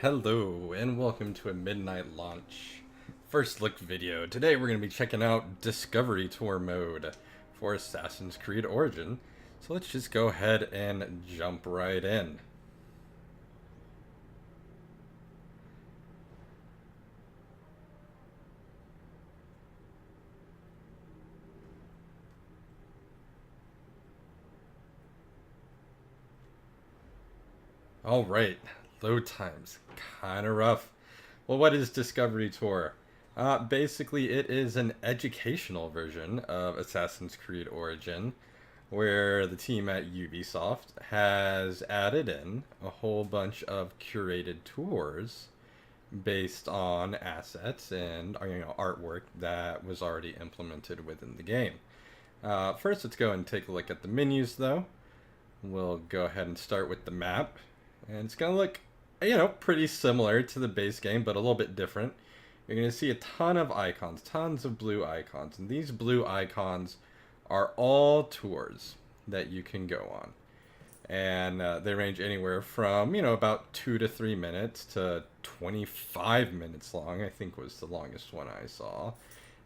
Hello and welcome to a midnight launch first look video. Today we're going to be checking out Discovery Tour mode for Assassin's Creed Origin. So let's just go ahead and jump right in. Alright, load times. Kinda rough. Well, what is Discovery Tour? Basically, it is an educational version of Assassin's Creed Origin, where the team at Ubisoft has added in a whole bunch of curated tours based on assets and artwork that was already implemented within the game. First, let's go and take a look at the menus, though. We'll go ahead and start with the map, and it's gonna look pretty similar to the base game, but a little bit different. You're going to see a ton of icons, tons of blue icons, and these blue icons are all tours that you can go on. And they range anywhere from, about 2 to 3 minutes to 25 minutes long, I think was the longest one I saw.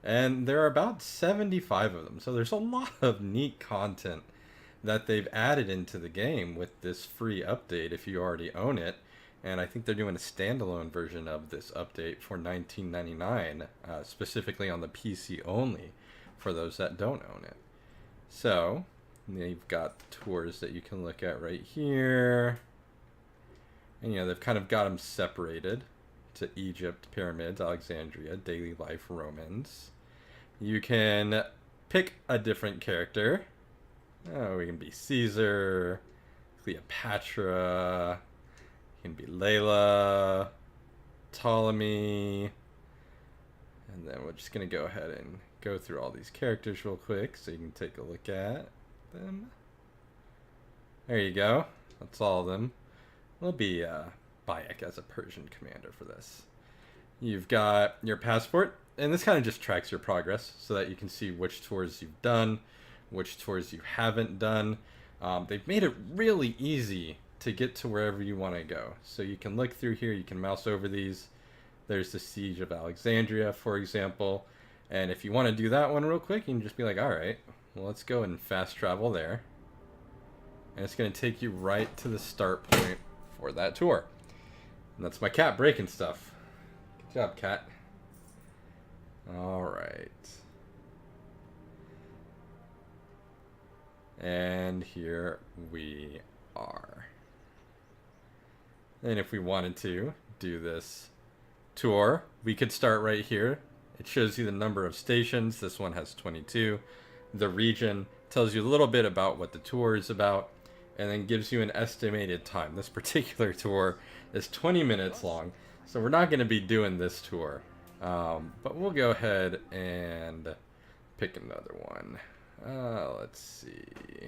And there are about 75 of them, so there's a lot of neat content that they've added into the game with this free update if you already own it. And I think they're doing a standalone version of this update for $19.99, specifically on the PC only, for those that don't own it. So, you've got the tours that you can look at right here. And, they've kind of got them separated to Egypt, pyramids, Alexandria, daily life, Romans. You can pick a different character. Oh, we can be Caesar, Cleopatra. Can be Layla, Ptolemy, and then we're just going to go ahead and go through all these characters real quick so you can take a look at them. There you go. That's all of them. We'll be Bayek as a Persian commander for this. You've got your passport, and this kind of just tracks your progress so that you can see which tours you've done, which tours you haven't done. They've made it really easy to get to wherever you want to go. So you can look through here, you can mouse over these. There's the Siege of Alexandria, for example. And if you want to do that one real quick, you can just be like, alright, well, let's go and fast travel there. And it's going to take you right to the start point for that tour. And that's my cat breaking stuff. Good job, cat. Alright. And here we are. And if we wanted to do this tour, we could start right here. It shows you the number of stations. This one has 22. The region tells you a little bit about what the tour is about, and then gives you an estimated time. This particular tour is 20 minutes long, so we're not going to be doing this tour. But we'll go ahead and pick another one. Let's see.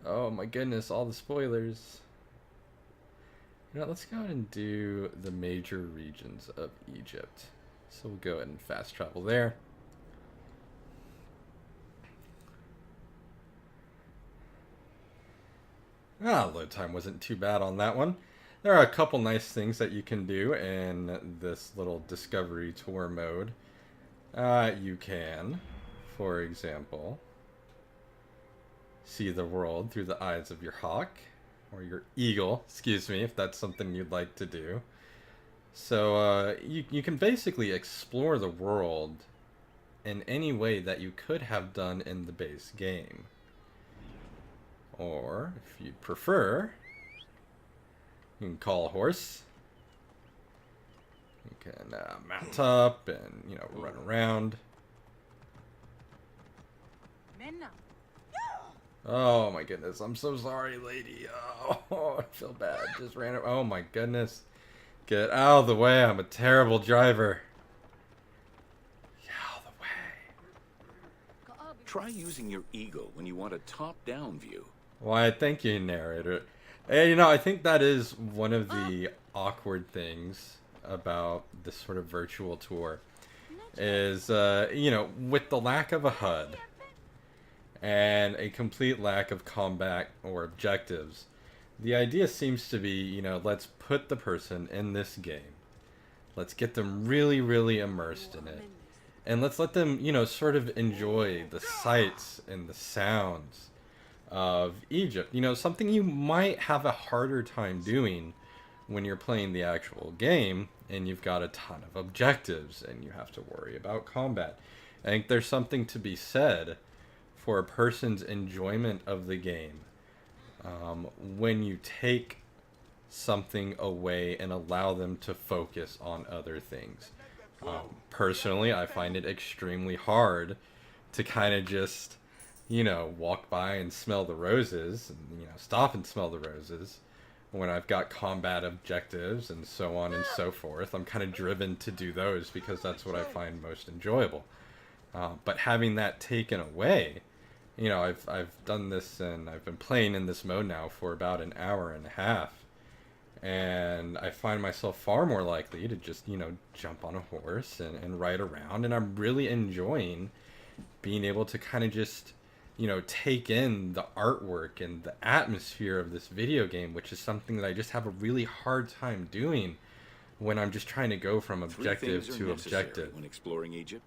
Oh my goodness, all the spoilers. Let's go ahead and do the major regions of Egypt. So we'll go ahead and fast travel there. Load time wasn't too bad on that one. There are a couple nice things that you can do in this little Discovery Tour mode. You can, for example, see the world through the eyes of your hawk, or your eagle, excuse me, if that's something you'd like to do. So you can basically explore the world in any way that you could have done in the base game. Or, if you prefer, you can call a horse. You can mount up and, run around. Oh my goodness, I'm so sorry, lady. Oh, I feel bad. Just ran it. Oh my goodness. Get out of the way. I'm a terrible driver. Get out of the way. Try using your eagle when you want a top-down view. Why, thank you, narrator. And, I think that is one of the awkward things about this sort of virtual tour is, with the lack of a HUD and a complete lack of combat or objectives, The idea seems to be, let's put the person in this game. Let's get them really, really immersed in it. And let's let them, sort of enjoy the sights and the sounds of Egypt. Something you might have a harder time doing when you're playing the actual game and you've got a ton of objectives and you have to worry about combat. I think there's something to be said for a person's enjoyment of the game when you take something away and allow them to focus on other things. Personally, I find it extremely hard to kind of just, walk by and smell the roses and, stop and smell the roses when I've got combat objectives and so on and so forth. I'm kind of driven to do those because that's what I find most enjoyable. But having that taken away, I've done this and I've been playing in this mode now for about an hour and a half. And I find myself far more likely to just, jump on a horse and ride around. And I'm really enjoying being able to kind of just, take in the artwork and the atmosphere of this video game, which is something that I just have a really hard time doing when I'm just trying to go from objective to objective. When exploring Egypt: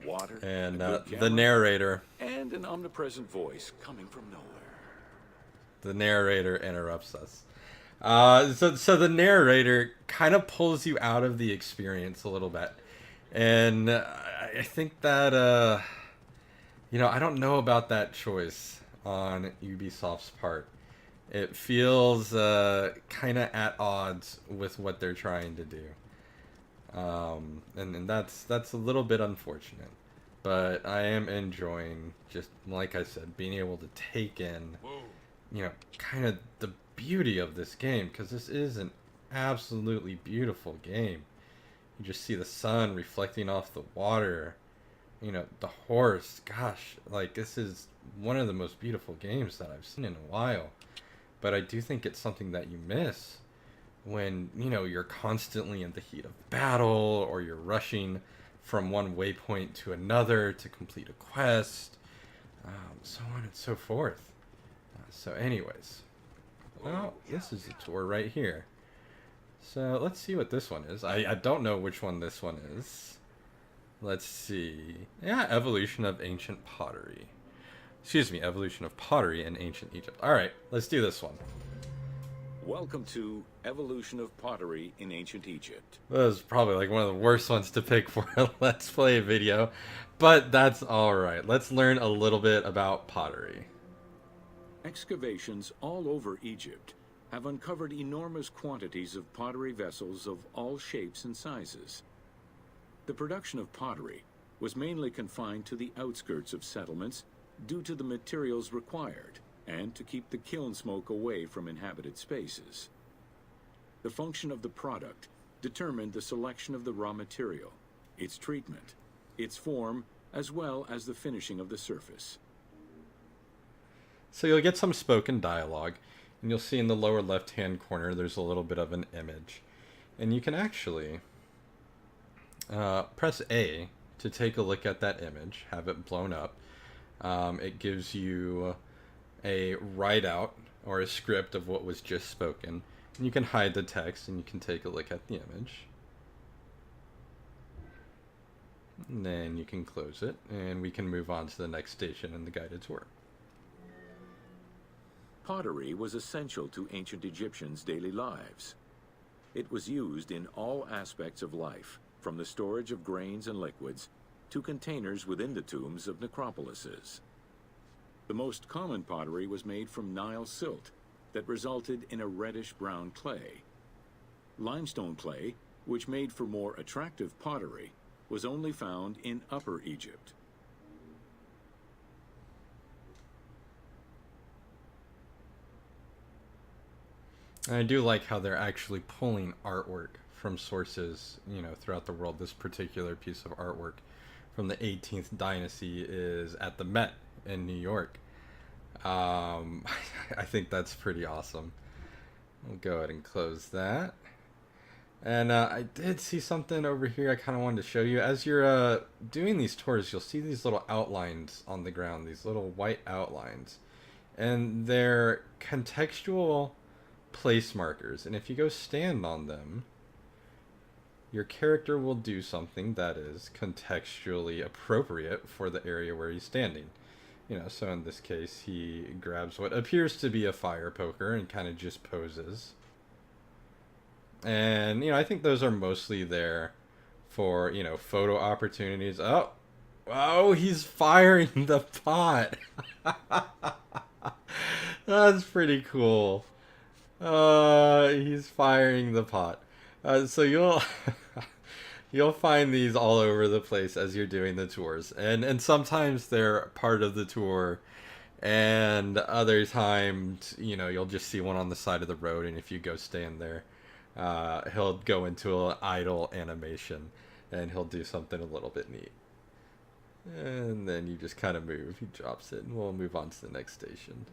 water, And a good the camera, narrator, and an omnipresent voice coming from nowhere. the narrator interrupts us. So the narrator kind of pulls you out of the experience a little bit, and I think that I don't know about that choice on Ubisoft's part. It feels kind of at odds with what they're trying to do, and that's a little bit unfortunate. But I am enjoying, just like I said, being able to take in, kind of the beauty of this game, because this is an absolutely beautiful game. You just see the sun reflecting off the water, the horse. Gosh, like, this is one of the most beautiful games that I've seen in a while. But I do think it's something that you miss when, you're constantly in the heat of battle, or you're rushing from one waypoint to another to complete a quest, so on and so forth. So anyways, well, this is the tour right here. So let's see what this one is. I don't know which one this one is. Let's see. Yeah, evolution of ancient pottery. Excuse me, evolution of pottery in ancient Egypt. Alright, let's do this one. Welcome to Evolution of Pottery in Ancient Egypt. This is probably like one of the worst ones to pick for a Let's Play video, but that's alright. Let's learn a little bit about pottery. Excavations all over Egypt have uncovered enormous quantities of pottery vessels of all shapes and sizes. The production of pottery was mainly confined to the outskirts of settlements due to the materials required and to keep the kiln smoke away from inhabited spaces. The function of the product determined the selection of the raw material, its treatment, its form, as well as the finishing of the surface. So you'll get some spoken dialogue, and you'll see in the lower left-hand corner there's a little bit of an image. And you can actually press A to take a look at that image, have it blown up. It gives you a write-out or a script of what was just spoken. And you can hide the text and you can take a look at the image. And then you can close it, and we can move on to the next station in the guided tour. Pottery was essential to ancient Egyptians' daily lives. It was used in all aspects of life, from the storage of grains and liquids to containers within the tombs of necropolises. The most common pottery was made from Nile silt that resulted in a reddish-brown clay. Limestone clay, which made for more attractive pottery, was only found in Upper Egypt. And I do like how they're actually pulling artwork from sources, throughout the world. This particular piece of artwork from the 18th dynasty is at the Met in New York. I think that's pretty awesome. We'll go ahead and close that. And I did see something over here I kind of wanted to show you. As you're doing these tours, you'll see these little outlines on the ground, these little white outlines. And they're contextual place markers, and if you go stand on them, your character will do something that is contextually appropriate for the area where he's standing. So in this case, he grabs what appears to be a fire poker and kind of just poses. And, I think those are mostly there for, photo opportunities. Oh, he's firing the pot. That's pretty cool. He's firing the pot. So you'll find these all over the place as you're doing the tours, and sometimes they're part of the tour, and other times you'll just see one on the side of the road, and if you go stand there, he'll go into an idle animation, and he'll do something a little bit neat, and then you just kind of move. He drops it, and we'll move on to the next station.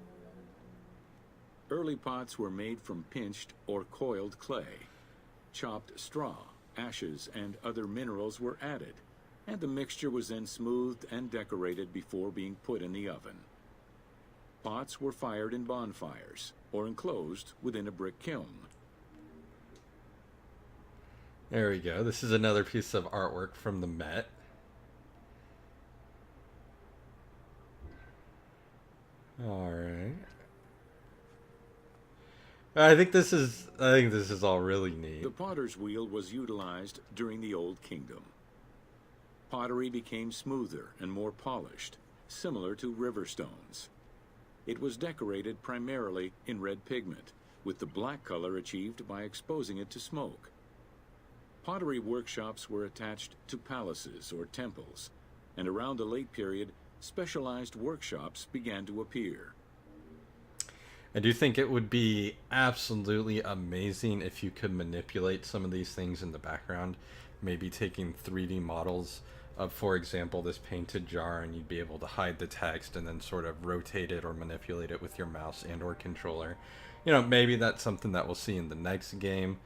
Early pots were made from pinched or coiled clay. Chopped straw, ashes, and other minerals were added, and the mixture was then smoothed and decorated before being put in the oven. Pots were fired in bonfires or enclosed within a brick kiln. There we go. This is another piece of artwork from the Met. All right. I think this is all really neat. The potter's wheel was utilized during the Old Kingdom. Pottery became smoother and more polished, similar to river stones. It was decorated primarily in red pigment, with the black color achieved by exposing it to smoke. Pottery workshops were attached to palaces or temples, and around the late period, specialized workshops began to appear. I do think it would be absolutely amazing if you could manipulate some of these things in the background. Maybe taking 3D models of, for example, this painted jar, and you'd be able to hide the text and then sort of rotate it or manipulate it with your mouse and or controller. Maybe that's something that we'll see in the next game.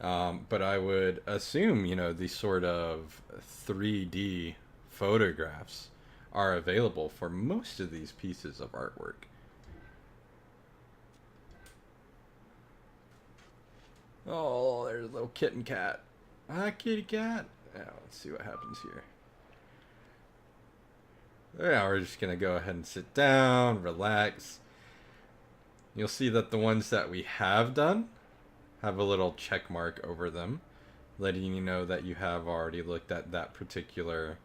But I would assume, these sort of 3D photographs are available for most of these pieces of artwork. Oh, there's a little kitten cat. Hi, kitty cat. Now, let's see what happens here. Yeah, we're just going to go ahead and sit down, relax. You'll see that the ones that we have done have a little check mark over them, letting you know that you have already looked at that particular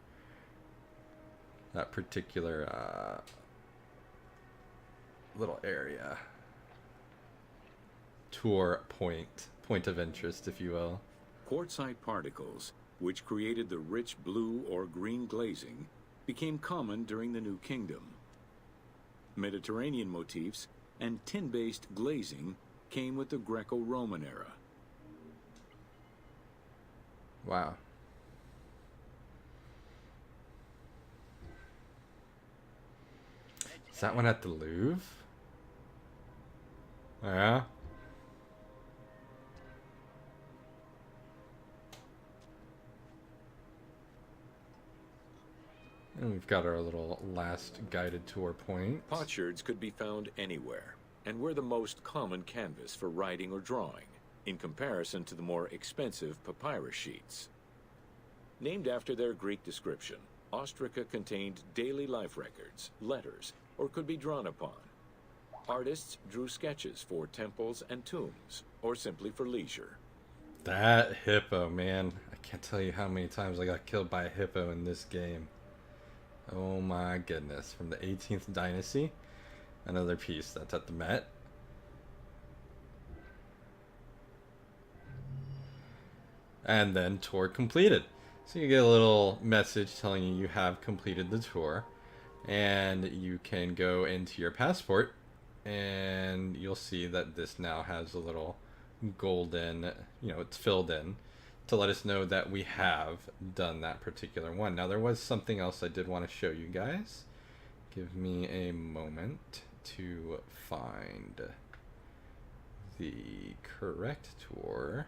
little area. Tour point of interest, if you will. Quartzite particles, which created the rich blue or green glazing, became common during the New Kingdom. Mediterranean motifs and tin-based glazing came with the Greco-Roman era. Wow. Is that one at the Louvre? Yeah. And we've got our little last guided tour point. Potsherds could be found anywhere, and were the most common canvas for writing or drawing, in comparison to the more expensive papyrus sheets. Named after their Greek description, ostraca contained daily life records, letters, or could be drawn upon. Artists drew sketches for temples and tombs, or simply for leisure. That hippo, man. I can't tell you how many times I got killed by a hippo in this game. Oh my goodness. From the 18th dynasty. Another piece that's at the Met. And then tour completed. So you get a little message telling you have completed the tour. And you can go into your passport. And you'll see that this now has a little golden, it's filled in to let us know that we have done that particular one. Now, there was something else I did want to show you guys. Give me a moment to find the correct tour.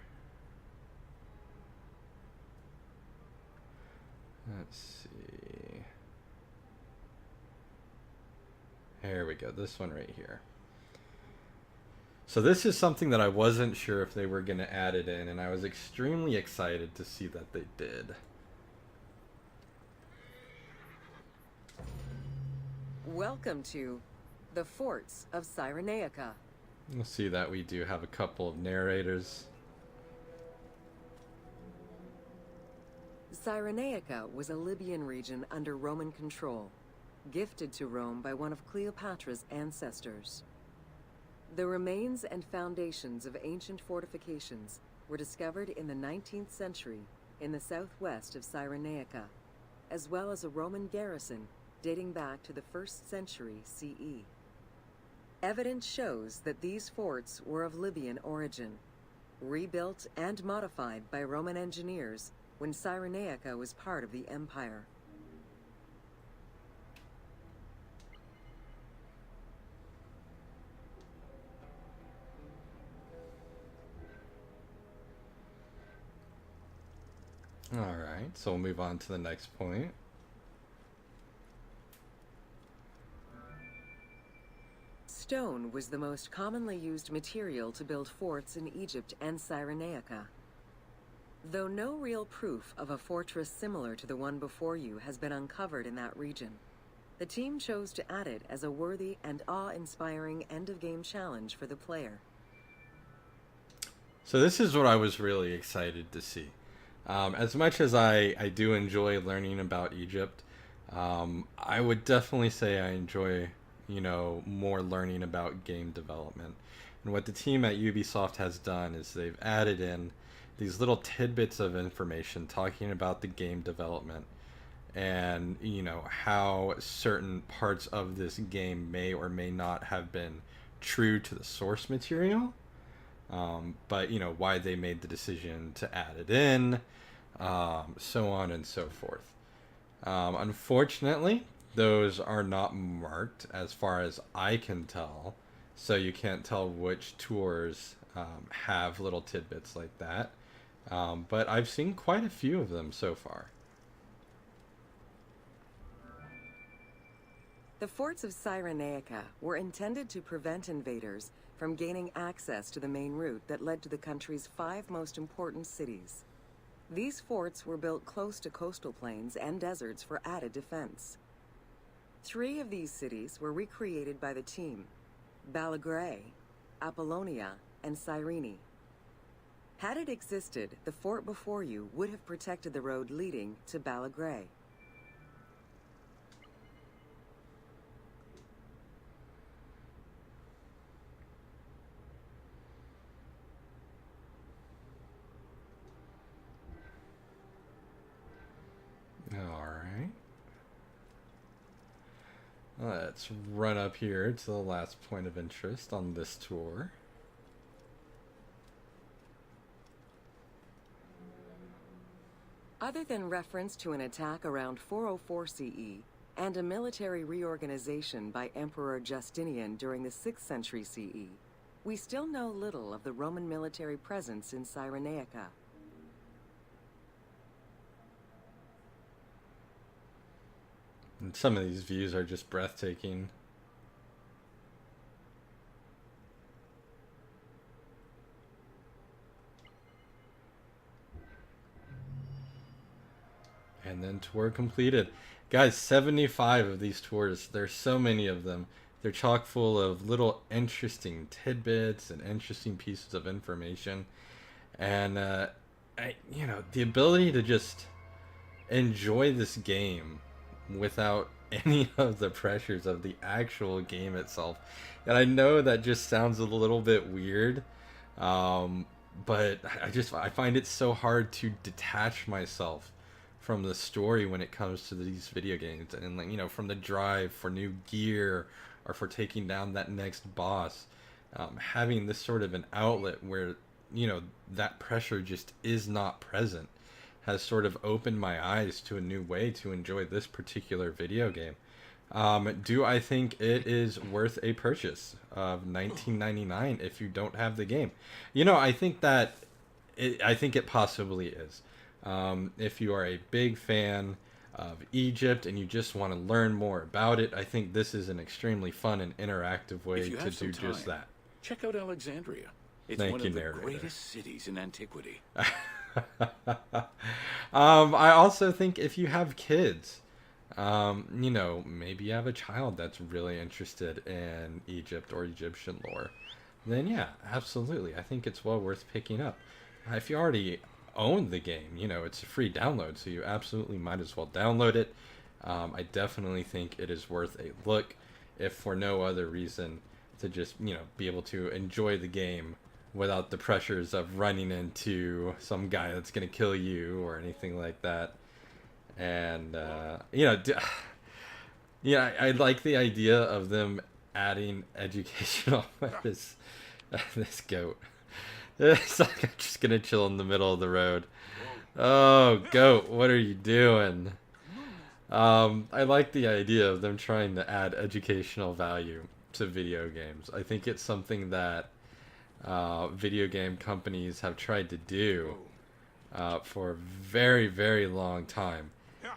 Let's see. Here we go. This one right here. So this is something that I wasn't sure if they were going to add it in, and I was extremely excited to see that they did. Welcome to the Forts of Cyrenaica. We'll see that we do have a couple of narrators. Cyrenaica was a Libyan region under Roman control, gifted to Rome by one of Cleopatra's ancestors. The remains and foundations of ancient fortifications were discovered in the 19th century in the southwest of Cyrenaica, as well as a Roman garrison dating back to the 1st century CE. Evidence shows that these forts were of Libyan origin, rebuilt and modified by Roman engineers when Cyrenaica was part of the empire. Alright, so we'll move on to the next point. Stone was the most commonly used material to build forts in Egypt and Cyrenaica. Though no real proof of a fortress similar to the one before you has been uncovered in that region, the team chose to add it as a worthy and awe-inspiring end-of-game challenge for the player. So this is what I was really excited to see. As much as I do enjoy learning about Egypt, I would definitely say I enjoy, more learning about game development. And what the team at Ubisoft has done is they've added in these little tidbits of information talking about the game development and, how certain parts of this game may or may not have been true to the source material. But why they made the decision to add it in, so on and so forth. Unfortunately, those are not marked as far as I can tell, so you can't tell which tours have little tidbits like that. But I've seen quite a few of them so far. The forts of Cyrenaica were intended to prevent invaders from gaining access to the main route that led to the country's 5 most important cities. These forts were built close to coastal plains and deserts for added defense. 3 of these cities were recreated by the team: Balagrae, Apollonia, and Cyrene. Had it existed, the fort before you would have protected the road leading to Balagrae. Alright. Let's run up here to the last point of interest on this tour. Other than reference to an attack around 404 CE and a military reorganization by Emperor Justinian during the 6th century CE, we still know little of the Roman military presence in Cyrenaica. And some of these views are just breathtaking. And then tour completed. Guys, 75 of these tours. There's so many of them. They're chock full of little interesting tidbits and interesting pieces of information. And, the ability to just enjoy this game without any of the pressures of the actual game itself. And I know that just sounds a little bit weird, but I find it so hard to detach myself from the story when it comes to these video games, and from the drive for new gear or for taking down that next boss. Having this sort of an outlet where that pressure just is not present has sort of opened my eyes to a new way to enjoy this particular video game. Do I think it is worth a purchase of $19.99 if you don't have the game? I think that I think it possibly is. If you are a big fan of Egypt and you just want to learn more about it, I think this is an extremely fun and interactive way to do just that. Check out Alexandria. It's Thank one you, of the narrator. greatest cities in antiquity. I also think if you have kids, you know, maybe you have a child that's really interested in Egypt or Egyptian lore, then yeah, absolutely. I think it's well worth picking up. If you already own the game, you know, it's a free download, so you absolutely might as well download it. I definitely think it is worth a look, if for no other reason, to just, you know, be able to enjoy the game without the pressures of running into some guy that's going to kill you or anything like that. And, you know, yeah, I like the idea of them adding educational this this goat. It's like I'm just gonna chill in the middle of the road. Oh, goat, what are you doing? I like the idea of them trying to add educational value to video games. I think it's something that video game companies have tried to do for a very, very long time.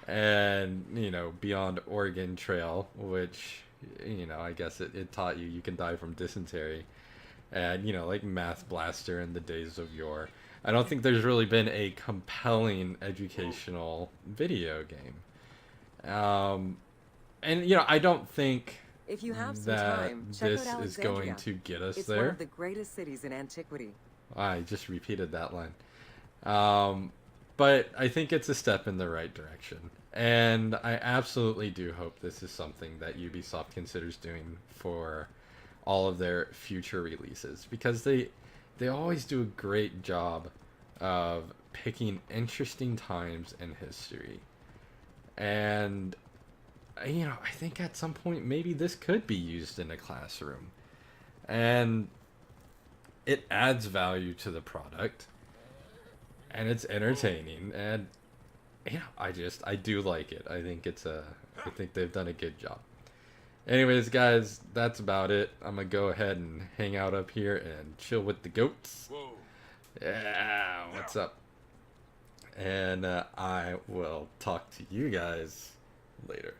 And, you know, beyond Oregon Trail, which, you know, I guess it taught you can die from dysentery. And, you know, like Math Blaster in the days of yore. I don't think there's really been a compelling educational video game. And, you know, I don't think If you have some that time, check this out is going Alexandria. to get us It's one there. of the greatest cities in antiquity. I just repeated that line. But I think it's a step in the right direction. And I absolutely do hope this is something that Ubisoft considers doing for all of their future releases, because they always do a great job of picking interesting times in history. And you know, I think at some point maybe this could be used in a classroom. And it adds value to the product, and it's entertaining, and you know, I do like it. I think they've done a good job. Anyways, guys, that's about it. I'm gonna go ahead and hang out up here and chill with the goats. Yeah, what's up? And I will talk to you guys later.